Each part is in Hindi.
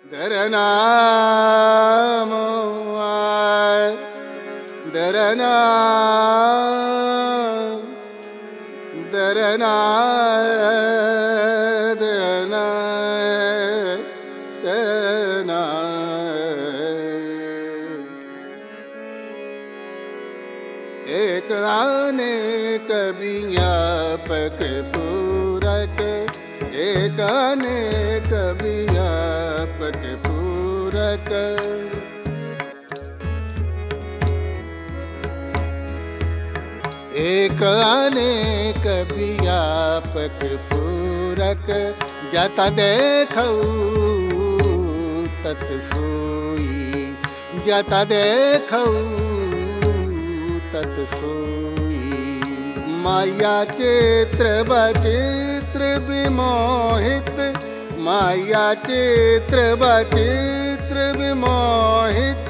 दरनाम दरना दरना दरना दरना। एक अनेक व्यापक पूरक, एक अनेक व्यापक पूरक। एक अनेक व्यापक पूरक, जत देखऊ तत सोई, जत देखऊ तत सोई। माया चित्र बचित्र विमोहित, माया चित्र बचित्र विमोहित।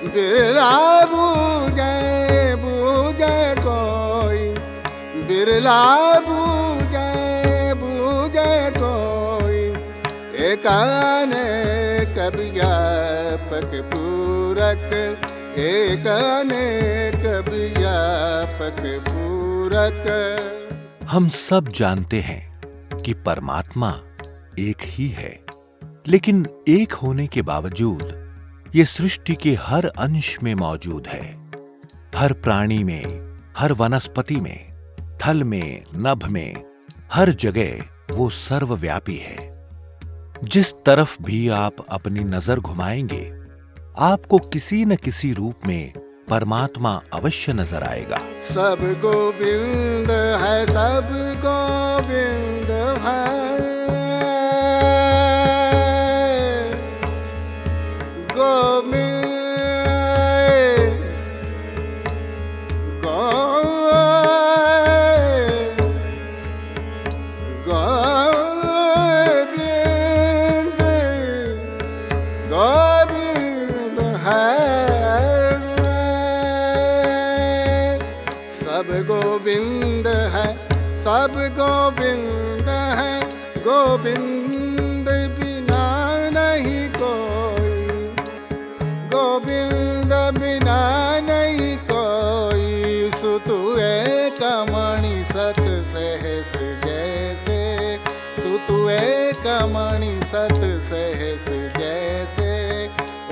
बिरला बूझे बूझे कोई, बिरला बूझे बूझे कोई। एक अनेक व्यापक पूरक, एक अनेक व्यापक पूरक। हम सब जानते हैं कि परमात्मा एक ही है, लेकिन एक होने के बावजूद ये सृष्टि के हर अंश में मौजूद है। हर प्राणी में, हर वनस्पति में, थल में, नभ में, हर जगह वो सर्वव्यापी है। जिस तरफ भी आप अपनी नजर घुमाएंगे, आपको किसी न किसी रूप में परमात्मा अवश्य नजर आएगा। सब गोविंद है, सब गोविंद है, गोविंद गोविंद है। सब गोविंद है, सब गोविंद है, गोविंद बिना नहीं कोई, गोविंद बिना नहीं कोई। सुतुए कमणि सत सहस जैसे, सुतुए कमणि सत सहस जैसे।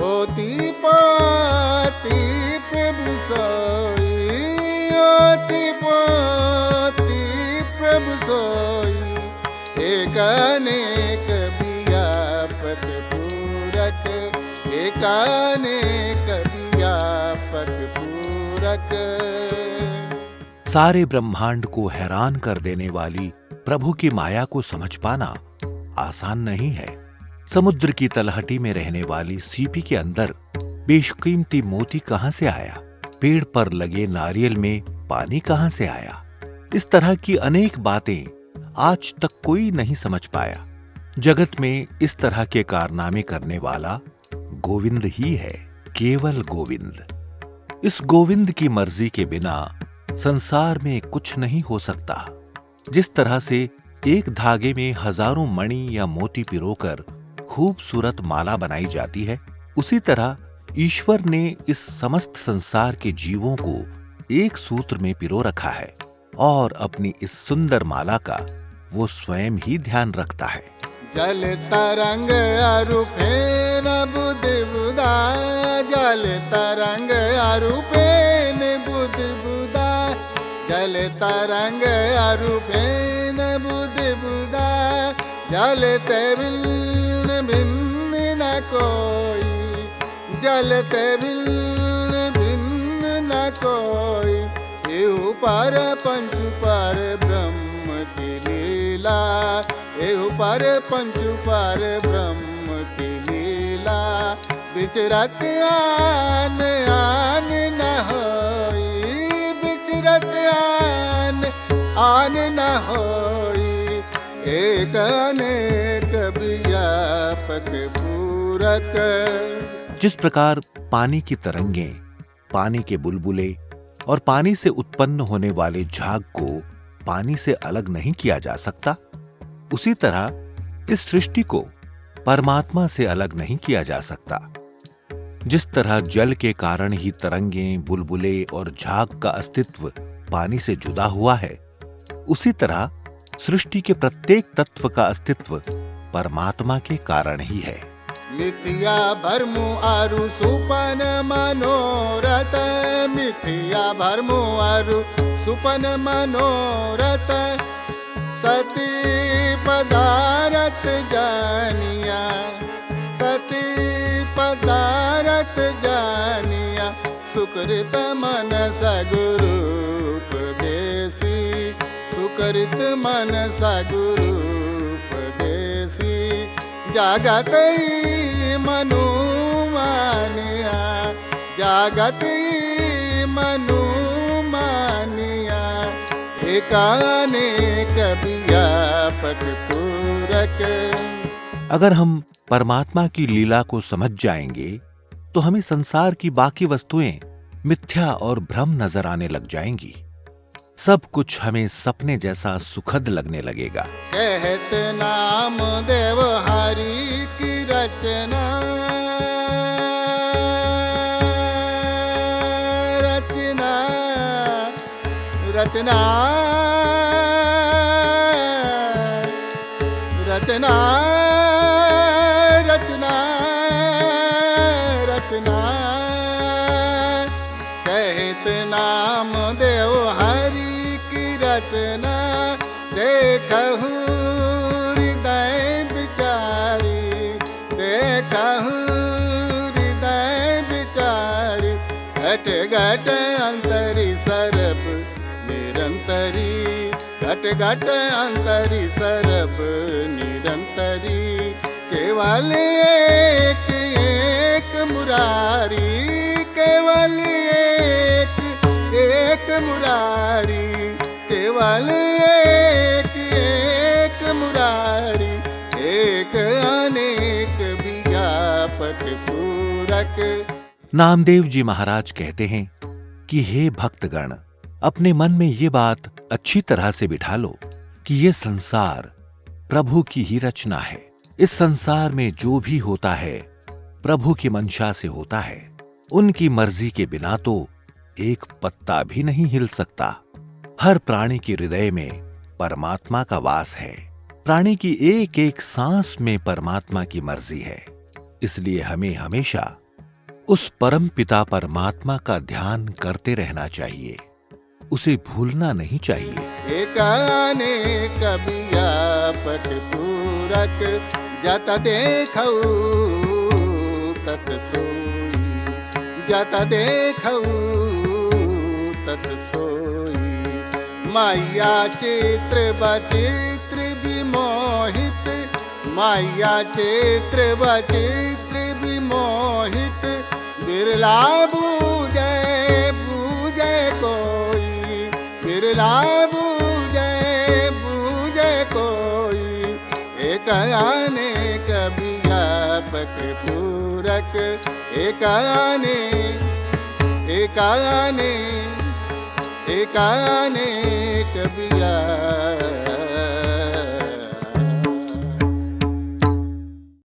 ओति पाति प्रभु सोई, ओति पाति प्रभु सोई। एक अनेक व्यापक पूरक, एक अनेक व्यापक पूरक। सारे ब्रह्मांड को हैरान कर देने वाली प्रभु की माया को समझ पाना आसान नहीं है। समुद्र की तलहटी में रहने वाली सीपी के अंदर बेशकीमती मोती कहां से आया, पेड़ पर लगे नारियल में पानी कहां से आया, इस तरह की अनेक बातें आज तक कोई नहीं समझ पाया। जगत में इस तरह के कारनामे करने वाला गोविंद ही है, केवल गोविंद। इस गोविंद की मर्जी के बिना संसार में कुछ नहीं हो सकता। जिस तरह से एक धागे में हजारों मणि या मोती पिरोकर खूबसूरत माला बनाई जाती है, उसी तरह ईश्वर ने इस समस्त संसार के जीवों को एक सूत्र में पिरो रखा है और अपनी इस सुंदर माला का वो स्वयं ही ध्यान रखता है। जल तरंग अरु फेन बुध बुदा, जल तरंग अरु फेन बुध बुदा, जल तरंग अरु फेन बुध बुदा। जल ते भिन्न भिन्न न कोई, जल ते भिन्न भिन्न न कोई। एहु पर पंचु पर ब्रह्म की लीला, एहु पर पंचु पर ब्रह्म की लीला। विचरत आन आन न होई, विचरत आन न होई। एक अनेक व्यापक पूरक। जिस प्रकार पानी की तरंगें, पानी के बुलबुले और पानी से उत्पन्न होने वाले झाग को पानी से अलग नहीं किया जा सकता, उसी तरह इस सृष्टि को परमात्मा से अलग नहीं किया जा सकता। जिस तरह जल के कारण ही तरंगें, बुलबुले और झाग का अस्तित्व पानी से जुदा हुआ है, उसी तरह सृष्टि के प्रत्येक तत्व का अस्तित्व परमात्मा के कारण ही है। मिथ्या भरमु आरु सुपन मनोरथ, मिथ्या भरमु आरु सुपन मनोरथ, सती पदारथ जानिया, सती पदारथ जानिया, सुकृत मन सगुरु उपदेसी, सुकृत मन सगुरु उपदेसी, जागत मनु मानिया, जागत मनु मानिया, एकानेक व्यापक पूरक। अगर हम परमात्मा की लीला को समझ जाएंगे तो हमें संसार की बाकी वस्तुएं मिथ्या और भ्रम नजर आने लग जाएंगी। सब कुछ हमें सपने जैसा सुखद लगने लगेगा। कहत नाम देव हरि की रचना, रचना रचना रचना रचना रचना, कहत नाम देव हरि की रचना, देखहु हृदय विचारी, देखहु हृदय विचारी, घट घट अंतरी सरब निरंतरी, घट घट अंतरी सरब निरंतरी, केवल एक एक मुरारी, केवल एक एक मुरारी, केवल एक एक मुरारी, एक अनेक व्यापक पूरक। नामदेव जी महाराज कहते हैं कि हे भक्तगण, अपने मन में ये बात अच्छी तरह से बिठा लो कि ये संसार प्रभु की ही रचना है। इस संसार में जो भी होता है प्रभु की मंशा से होता है। उनकी मर्जी के बिना तो एक पत्ता भी नहीं हिल सकता। हर प्राणी के हृदय में परमात्मा का वास है। प्राणी की एक एक सांस में परमात्मा की मर्जी है। इसलिए हमें हमेशा उस परम पिता परमात्मा का ध्यान करते रहना चाहिए, उसे भूलना नहीं चाहिए। एक अनेक व्यापक पूरक, जत देखऊ तत सोई, जत देखऊ तत सोई। माया चित्र बचित्र विमोहित, माया चित्र बचित्र विमोहित, बिरला बूझे बूझे कोई, बिरला बूझे बूझे कोई। एक अनेक व्यापक पूरक, एक अनेक एक अनेक व्यापक